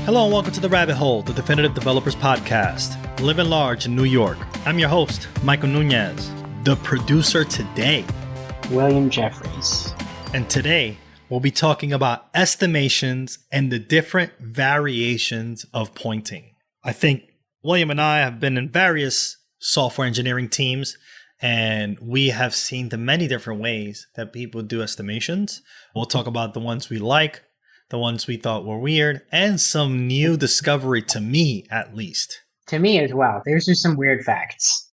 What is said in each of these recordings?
Hello and welcome to The Rabbit Hole, the Definitive Developers Podcast. Living large in New York. I'm your host, Michael Nunez. The producer today, William Jeffries. And today, we'll be talking about estimations and the different variations of pointing. I think William and I have been in various software engineering teams, and we have seen the many different ways that people do estimations. We'll talk about the ones we like, the ones we thought were weird, and some new discovery to me, at least. To me as well. There's just some weird facts.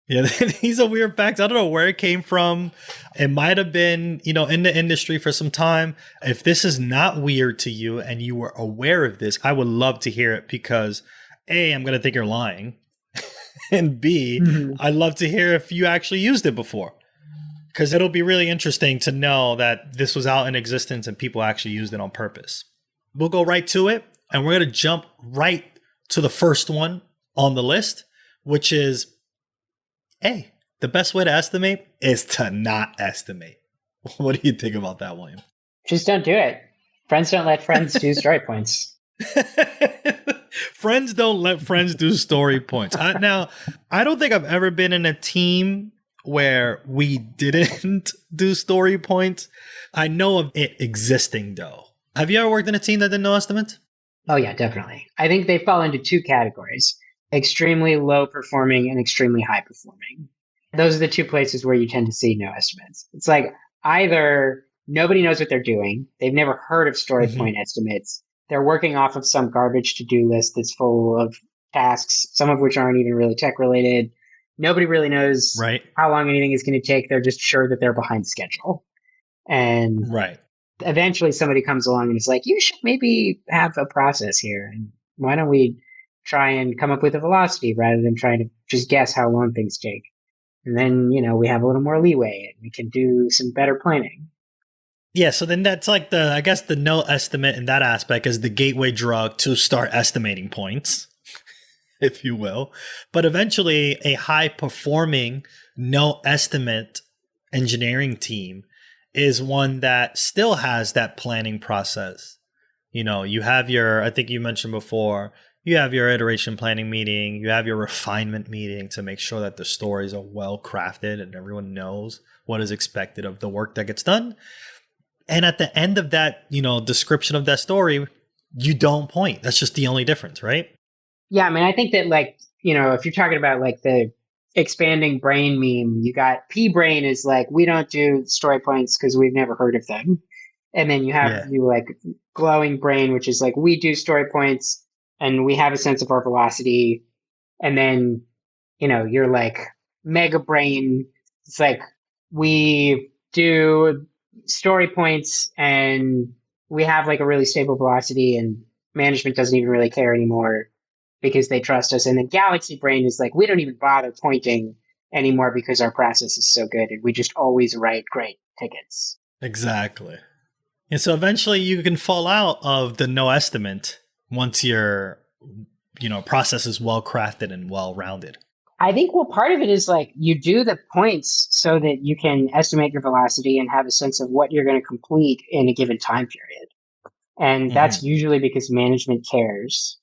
Yeah, these are weird facts. I don't know where it came from. It might have been, in the industry for some time. If this is not weird to you and you were aware of this, I would love to hear it because A, I'm going to think you're lying. And B, I'd love to hear if you actually used it before. Because it'll be really interesting to know that this was out in existence and people actually used it on purpose. We'll go right to it, and we're going to jump right to the first one on the list, which is, A, the best way to estimate is to not estimate. What do you think about that, William? Just don't do it. Friends don't let friends do story points. Friends don't let friends do story points. Now, I don't think I've ever been in a team where we didn't do story points. I know of it existing, though. Have you ever worked in a team that did no estimates? Oh, yeah, definitely. I think they fall into two categories: extremely low performing and extremely high performing. Those are the two places where you tend to see no estimates. It's like either nobody knows what they're doing, they've never heard of story point estimates, they're working off of some garbage to-do list that's full of tasks, some of which aren't even really tech related. Nobody really knows how long anything is going to take. They're just sure that they're behind schedule. And eventually somebody comes along and is like, you should maybe have a process here. And why don't we try and come up with a velocity rather than trying to just guess how long things take? And then, we have a little more leeway and we can do some better planning. Yeah, so then that's like the no estimate in that aspect is the gateway drug to start estimating points, if you will. But eventually a high performing no estimate engineering team is one that still has that planning process. You have I think you mentioned before, you have your iteration planning meeting, you have your refinement meeting to make sure that the stories are well crafted and everyone knows what is expected of the work that gets done. And at the end of that, description of that story, you don't point. That's just the only difference, right? Yeah, I mean, I think that if you're talking about the expanding brain meme, you got P brain is like, we don't do story points because we've never heard of them. And then you have glowing brain, which is like, we do story points and we have a sense of our velocity. And then, you're like mega brain. It's like, we do story points and we have a really stable velocity and management doesn't even really care anymore because they trust us. And then galaxy brain is like, we don't even bother pointing anymore because our process is so good and we just always write great tickets. Exactly. And so eventually you can fall out of the no estimate once your process is well crafted and well rounded. I think part of it is you do the points so that you can estimate your velocity and have a sense of what you're going to complete in a given time period. And that's usually because management cares,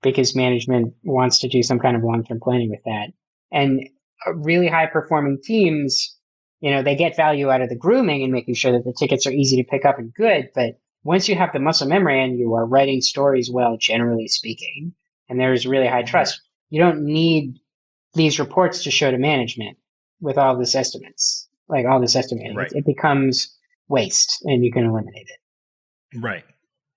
because management wants to do some kind of long-term planning with that. And really high-performing teams, they get value out of the grooming and making sure that the tickets are easy to pick up and good. But once you have the muscle memory and you are writing stories well, generally speaking, and there's really high trust, you don't need these reports to show to management with all this estimates, all this estimating. Right. It becomes waste and you can eliminate it. Right.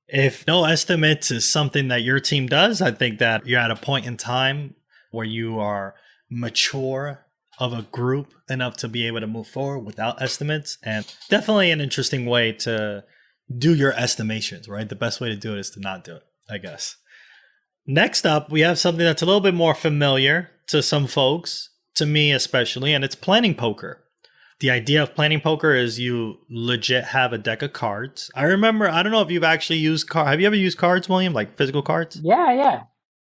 If no estimates is something that your team does, I think that you're at a point in time where you are mature of a group enough to be able to move forward without estimates. And definitely an interesting way to do your estimations, right? The best way to do it is to not do it, I guess. Next up, we have something that's a little bit more familiar to some folks, to me especially, and it's planning poker. The idea of planning poker is you legit have a deck of cards. I remember, I don't know if you've actually used cards. Have you ever used cards, William, like physical cards? Yeah.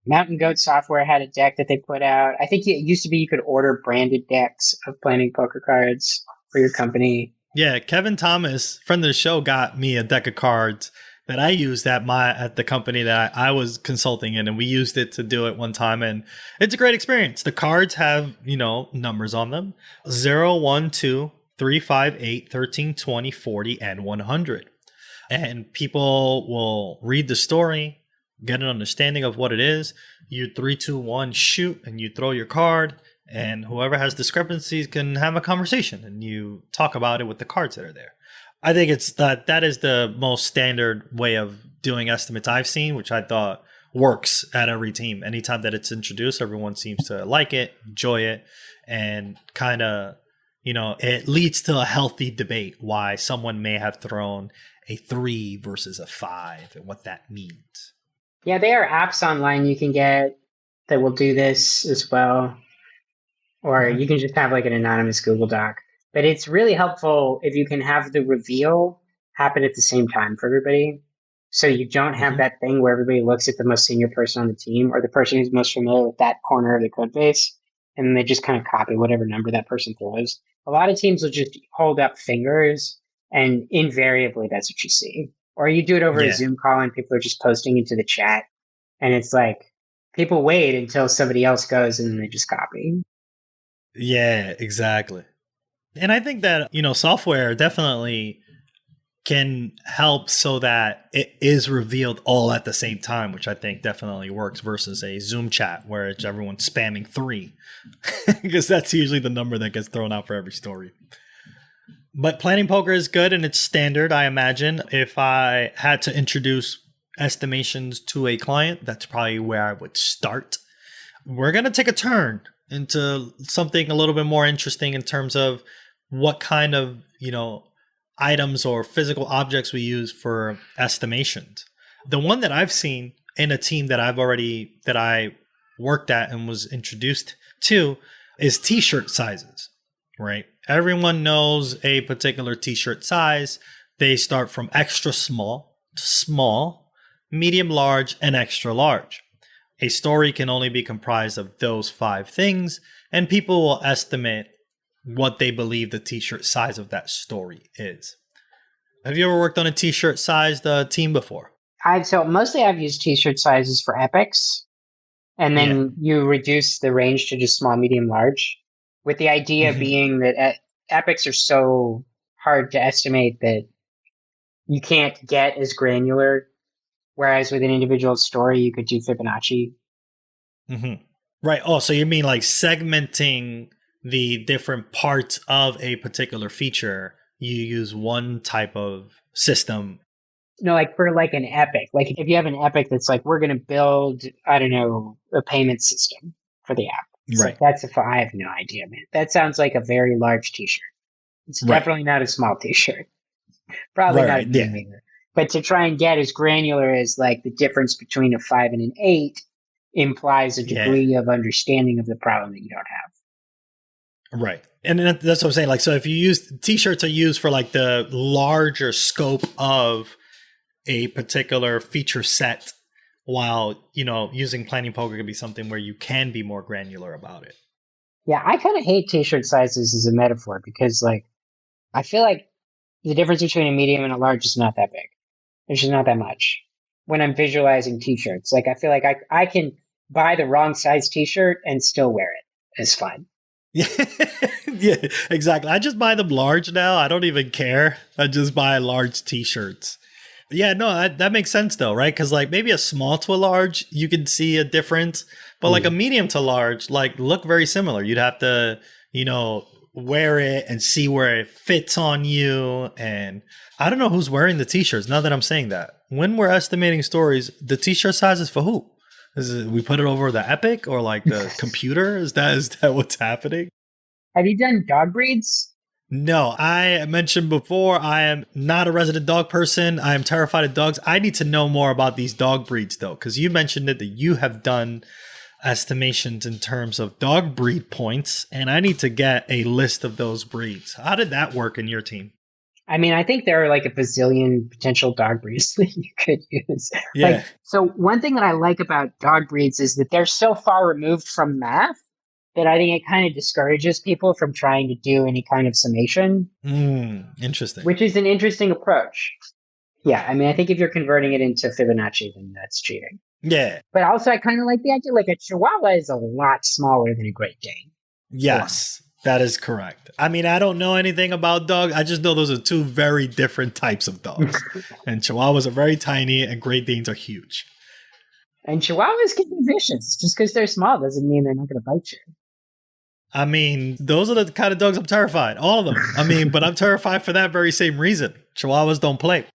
Mountain Goat Software had a deck that they put out. I think it used to be you could order branded decks of planning poker cards for your company. Yeah, Kevin Thomas, friend of the show, got me a deck of cards that I used at the company that I was consulting in, and we used it to do it one time, and it's a great experience. The cards have, numbers on them: 0, 1, 2, 3, 5, 8, 13, 20, 40, and 100. And people will read the story, get an understanding of what it is. You 3, 2, 1, shoot, and you throw your card, and whoever has discrepancies can have a conversation, and you talk about it with the cards that are there. I think that is the most standard way of doing estimates I've seen, which I thought works at every team. Anytime that it's introduced, everyone seems to like it, enjoy it, and kind of, it leads to a healthy debate why someone may have thrown a 3 versus a 5 and what that means. Yeah, there are apps online you can get that will do this as well. Or you can just have like an anonymous Google Doc. But it's really helpful if you can have the reveal happen at the same time for everybody. So you don't have that thing where everybody looks at the most senior person on the team or the person who's most familiar with that corner of the code base, and they just kind of copy whatever number that person throws. A lot of teams will just hold up fingers, and invariably that's what you see. Or you do it over a Zoom call and people are just posting into the chat, and it's like people wait until somebody else goes and then they just copy. Yeah, exactly. And I think that, software definitely can help so that it is revealed all at the same time, which I think definitely works versus a Zoom chat where it's everyone spamming 3, because that's usually the number that gets thrown out for every story. But planning poker is good and it's standard, I imagine. If I had to introduce estimations to a client, that's probably where I would start. We're going to take a turn into something a little bit more interesting in terms of what kind of, items or physical objects we use for estimations. The one that I've seen in a team that I worked at and was introduced to is t-shirt sizes, right? Everyone knows a particular t-shirt size. They start from extra small to small, medium large, and extra large. A story can only be comprised of those 5 things, and people will estimate what they believe the t-shirt size of that story is. Have you ever worked on a t-shirt sized team before? So mostly I've used t-shirt sizes for epics, and then you reduce the range to just small, medium, large, with the idea being that epics are so hard to estimate that you can't get as granular, whereas with an individual story, you could do Fibonacci. Right. Oh, so you mean like segmenting the different parts of a particular feature, you use one type of system. No, like for like an epic, like if you have an epic that's like, we're going to build, I don't know, a payment system for the app. It's right. Like, I have no idea, man. That sounds like a very large t-shirt. It's definitely not a small t-shirt. Probably not a medium either. But to try and get as granular as like the difference between a 5 and an 8 implies a degree of understanding of the problem that you don't have. Right. And that's what I'm saying. Like, so if you use t-shirts are used for like the larger scope of a particular feature set, while, using planning poker can be something where you can be more granular about it. Yeah, I kind of hate t-shirt sizes as a metaphor because like, I feel like the difference between a medium and a large is not that big. There's just not that much when I'm visualizing t-shirts. Like, I feel like I can buy the wrong size t-shirt and still wear it. It's fine. Yeah, exactly. I just buy them large now. I don't even care. I just buy large t-shirts. Yeah, no, that makes sense though, right? Because like maybe a small to a large, you can see a difference, but like a medium to large, like look very similar. You'd have to, wear it and see where it fits on you. And I don't know who's wearing the t-shirts now that I'm saying that. When we're estimating stories, the t-shirt size is for who? We put it over the Epic or like the computer? Is that what's happening? Have you done dog breeds? No, I mentioned before, I am not a resident dog person. I am terrified of dogs. I need to know more about these dog breeds though, because you mentioned it that you have done estimations in terms of dog breed points, and I need to get a list of those breeds. How did that work in your team? I mean, I think there are like a bazillion potential dog breeds that you could use. Yeah. So one thing that I like about dog breeds is that they're so far removed from math that I think it kind of discourages people from trying to do any kind of summation. Interesting. Which is an interesting approach. Yeah, I mean, I think if you're converting it into Fibonacci, then that's cheating. Yeah. But also, I kind of like the idea. Like a Chihuahua is a lot smaller than a Great Dane. A lot. Yes, that is correct. I mean, I don't know anything about dogs. I just know those are two very different types of dogs. And Chihuahuas are very tiny and Great Danes are huge. And Chihuahuas can be vicious. Just because they're small doesn't mean they're not going to bite you. I mean, those are the kind of dogs I'm terrified. All of them. I mean, but I'm terrified for that very same reason. Chihuahuas don't play.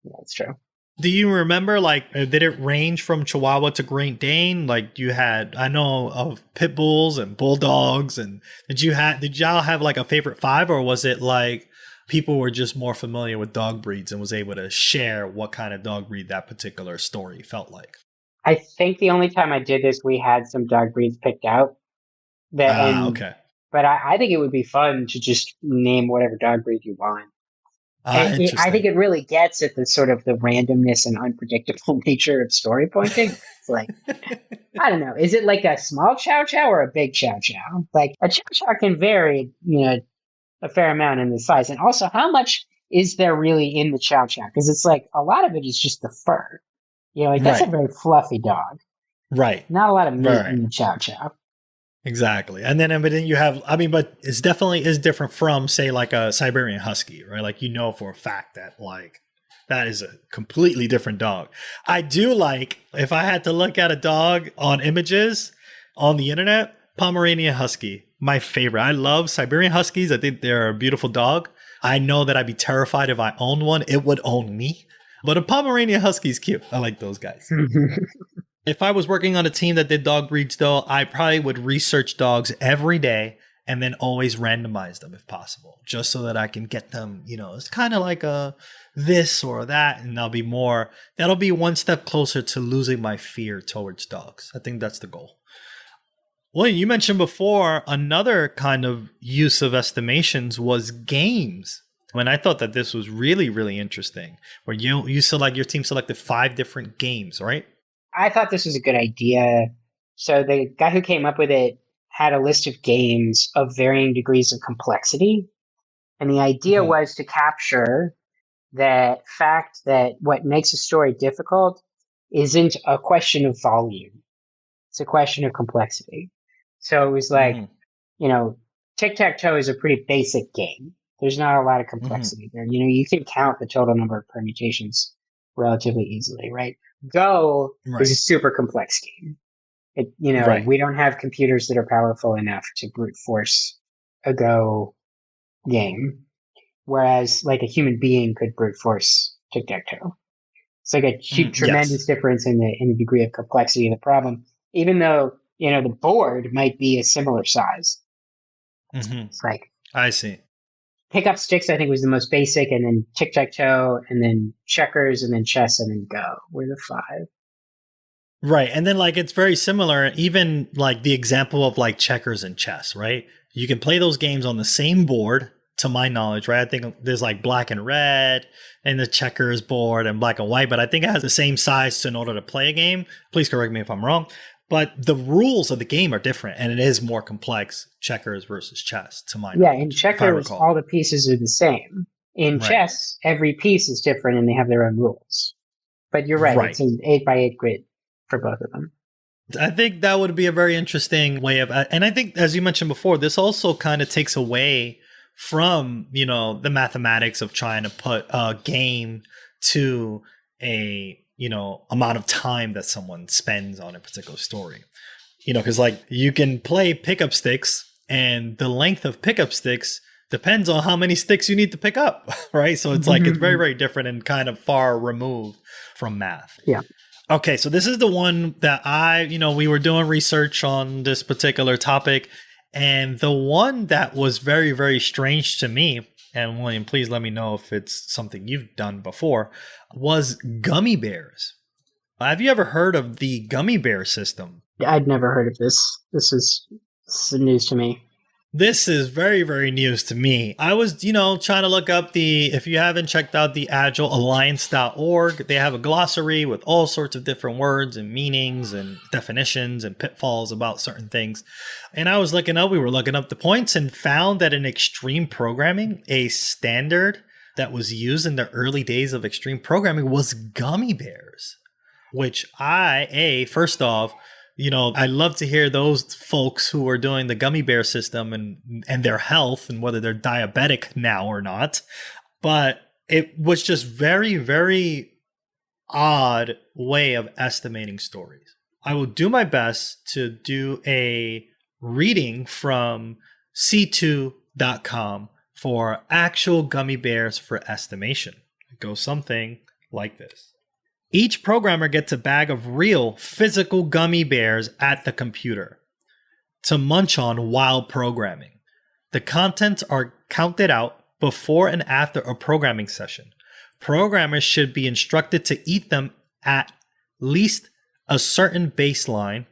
Yeah, that's true. Do you remember, like, did it range from Chihuahua to Great Dane? Like, you had, I know of pit bulls and bulldogs, and did y'all have like a favorite five, or was it like people were just more familiar with dog breeds and was able to share what kind of dog breed that particular story felt like? I think the only time I did this, we had some dog breeds picked out. Okay. But I think it would be fun to just name whatever dog breed you want. I think Interesting. it really gets at the sort of the randomness and unpredictable nature of story pointing. It's like, I don't know, is it like a small chow chow or a big chow chow? Like a chow chow can vary, a fair amount in the size. And also, how much is there really in the chow chow? Because it's like a lot of it is just the fur. Like that's a Right. very fluffy dog. Right. Not a lot of meat Right. in the chow chow. Exactly. And then, but then you have, I mean, but it's definitely is different from, say, like a Siberian Husky, right? Like, for a fact that, like, that is a completely different dog. I do like, if I had to look at a dog on images on the internet, Pomeranian Husky, my favorite. I love Siberian Huskies. I think they're a beautiful dog. I know that I'd be terrified if I owned one. It would own me. But a Pomeranian Husky is cute. I like those guys. If I was working on a team that did dog breeds, though, I probably would research dogs every day and then always randomize them if possible, just so that I can get them, it's kind of like a this or that, and that'll be one step closer to losing my fear towards dogs. I think that's the goal. Well, you mentioned before another kind of use of estimations was games. And I thought that this was really, really interesting, where your team selected 5 different games, right? I thought this was a good idea. So the guy who came up with it had a list of games of varying degrees of complexity. And the idea Mm-hmm. was to capture that fact that what makes a story difficult isn't a question of volume. It's a question of complexity. So it was like, tic-tac-toe is a pretty basic game. There's not a lot of complexity there. You can count the total number of permutations relatively easily, right? Go is a super complex game. We don't have computers that are powerful enough to brute force a Go game, whereas like a human being could brute force tic-tac-toe. It's like a tremendous difference in the degree of complexity of the problem, even though the board might be a similar size. It's like I see. Pick up sticks, I think, was the most basic, and then tic-tac-toe, and then checkers, and then chess, and then Go were the 5. Right. And then like it's very similar, even like the example of like checkers and chess, right? You can play those games on the same board, to my knowledge, right? I think there's like black and red and the checkers board and black and white, but I think it has the same size in order to play a game. Please correct me if I'm wrong. But the rules of the game are different, and it is more complex, checkers versus chess, to my knowledge. Yeah, in checkers, all the pieces are the same. In chess, every piece is different, and they have their own rules. But you're right. It's an 8x8 grid for both of them. I think that would be a very interesting way of, and I think, as you mentioned before, this also kind of takes away from, the mathematics of trying to put a game to a, amount of time that someone spends on a particular story. Because like you can play pickup sticks, and the length of pickup sticks depends on how many sticks you need to pick up, right? So it's like, it's very, very different and kind of far removed from math. Yeah. Okay, so this is the one that we were doing research on this particular topic, and the one that was very, very strange to me, and William, please let me know if it's something you've done before, was gummy bears. Have you ever heard of the gummy bear system? I'd never heard of this. This is news to me. This is very, very news to me. I was, trying to look up if you haven't checked out the agilealliance.org, they have a glossary with all sorts of different words and meanings and definitions and pitfalls about certain things. And we were looking up the points and found that in extreme programming, a standard that was used in the early days of extreme programming was gummy bears, which first off, I love to hear those folks who are doing the gummy bear system and their health and whether they're diabetic now or not. But it was just very, very odd way of estimating stories. I will do my best to do a reading from c2.com for actual gummy bears for estimation. It goes something like this. Each programmer gets a bag of real physical gummy bears at the computer to munch on while programming. The contents are counted out before and after a programming session. Programmers should be instructed to eat them at least a certain baseline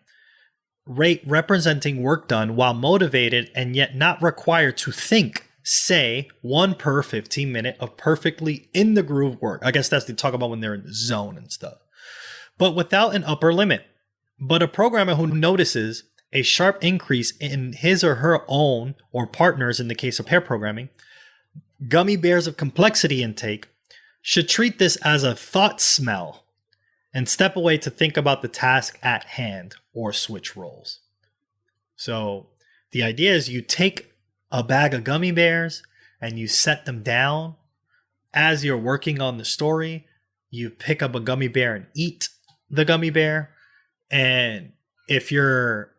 rate representing work done while motivated and yet not required to think. Say 1 per 15 minute of perfectly in the groove work. I guess that's they talk about when they're in the zone and stuff. But without an upper limit. But a programmer who notices a sharp increase in his or her own or partners, in the case of pair programming, gummy bears of complexity intake should treat this as a thought smell and step away to think about the task at hand or switch roles. So the idea is you take a bag of gummy bears and you set them down. As you're working on the story, you pick up a gummy bear and eat the gummy bear. And if you're,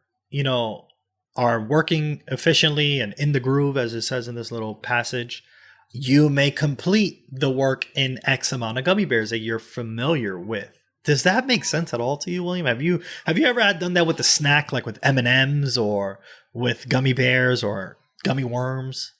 are working efficiently and in the groove, as it says in this little passage, you may complete the work in X amount of gummy bears that you're familiar with. Does that make sense at all to you, William? Have you ever done that with a snack, like with M&Ms or with gummy bears or gummy worms?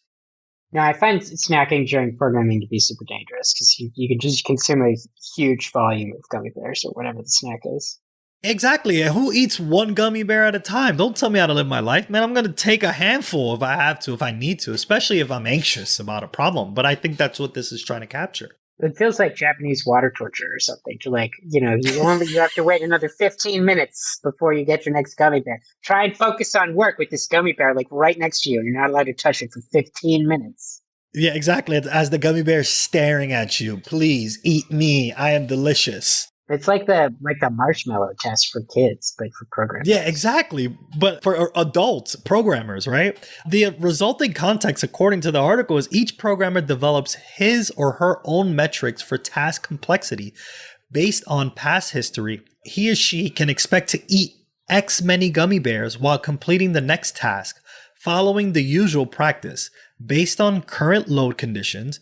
No, I find snacking during programming to be super dangerous because you can just consume a huge volume of gummy bears or whatever the snack is. Exactly. Who eats one gummy bear at a time? Don't tell me how to live my life, man. I'm going to take a handful if I have to, if I need to, especially if I'm anxious about a problem. But I think that's what this is trying to capture. It feels like Japanese water torture or something. To you have to wait another 15 minutes before you get your next gummy bear. Try and focus on work with this gummy bear like right next to you, and you're not allowed to touch it for 15 minutes. Yeah, exactly. It's as the gummy bear is staring at you. Please eat me. I am delicious. It's like the marshmallow test for kids, but for programmers. Yeah, exactly. But for adults, programmers, right? The resulting context, according to the article, is each programmer develops his or her own metrics for task complexity based on past history. He or she can expect to eat X many gummy bears while completing the next task, following the usual practice. Based on current load conditions,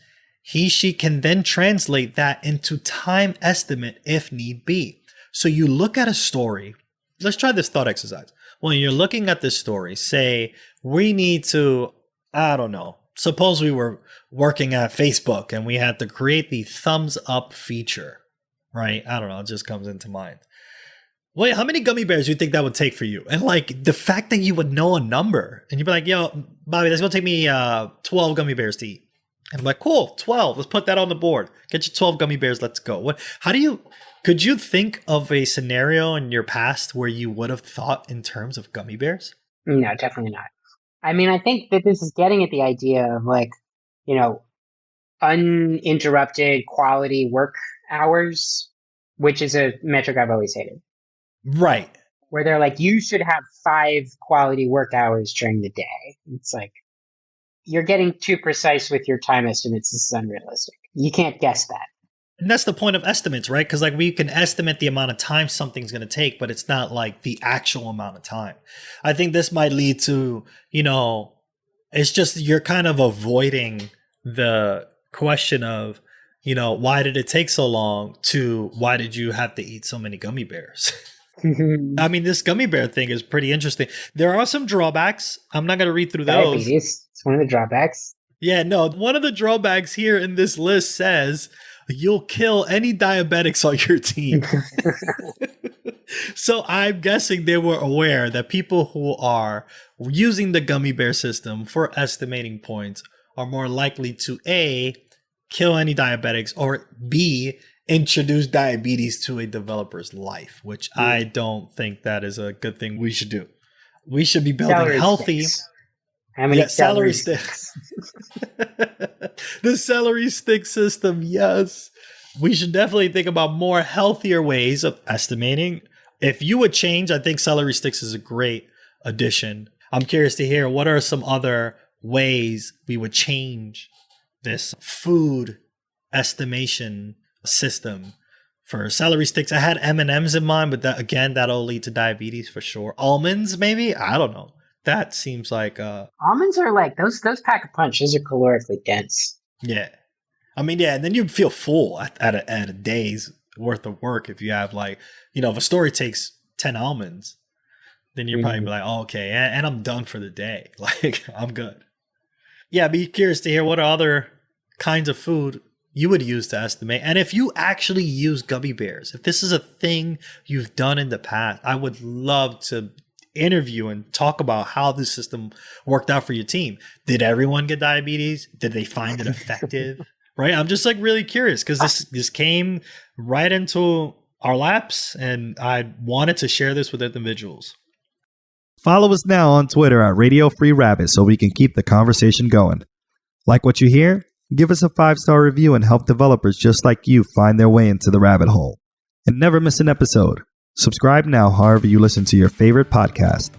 she can then translate that into time estimate if need be. So you look at a story. Let's try this thought exercise. When you're looking at this story, say we need to, I don't know, suppose we were working at Facebook and we had to create the thumbs up feature, right? I don't know, it just comes into mind. Well, how many gummy bears do you think that would take for you? And like the fact that you would know a number and you'd be like, yo, Bobby, that's going to take me 12 gummy bears to eat. And I'm like, cool, 12. Let's put that on the board. Get your 12 gummy bears. Let's go. Could you think of a scenario in your past where you would have thought in terms of gummy bears? No, definitely not. I mean, I think that this is getting at the idea of uninterrupted quality work hours, which is a metric I've always hated. Right. Where they're like, you should have 5 quality work hours during the day. It's like, you're getting too precise with your time estimates. This is unrealistic. You can't guess that. And that's the point of estimates, right? Because we can estimate the amount of time something's going to take, but it's not like the actual amount of time. I think this might lead to, it's just you're kind of avoiding the question of, why did it take so long to why did you have to eat so many gummy bears? I mean, this gummy bear thing is pretty interesting. There are some drawbacks. I'm not going to read through those. Diabetes. It's one of the drawbacks. Yeah, no. One of the drawbacks here in this list says you'll kill any diabetics on your team. So I'm guessing they were aware that people who are using the gummy bear system for estimating points are more likely to A, kill any diabetics, or B, introduce diabetes to a developer's life, which I don't think that is a good thing we should do. We should be building healthy. How many celery celery stick. sticks? The celery stick system, yes. We should definitely think about more healthier ways of estimating. If you would change, I think celery sticks is a great addition. I'm curious to hear what are some other ways we would change this food estimation system for celery sticks. I had M&Ms in mind, but that again, that'll lead to diabetes for sure. Almonds, maybe? I don't know. That seems like Almonds are like those pack a punch. Those are calorically dense. yeah. I mean, yeah, and then you'd feel full at a day's worth of work if you have like, if a story takes 10 almonds, then you're probably like, oh, okay, and I'm done for the day. Like, I'm good. Yeah, be curious to hear what other kinds of food you would use to estimate. And if you actually use gummy bears, if this is a thing you've done in the past, I would love to interview and talk about how this system worked out for your team. Did everyone get diabetes? Did they find it effective? Right? I'm just like really curious because this came right into our laps and I wanted to share this with individuals. Follow us now on Twitter at Radio Free Rabbit so we can keep the conversation going. Like what you hear? Give us a 5-star review and help developers just like you find their way into the rabbit hole. And never miss an episode. Subscribe now however you listen to your favorite podcast.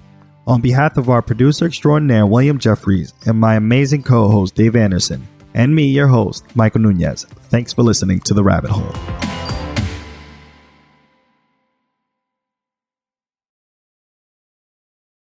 On behalf of our producer extraordinaire, William Jeffries, and my amazing co-host, Dave Anderson, and me, your host, Michael Nunez, thanks for listening to The Rabbit Hole.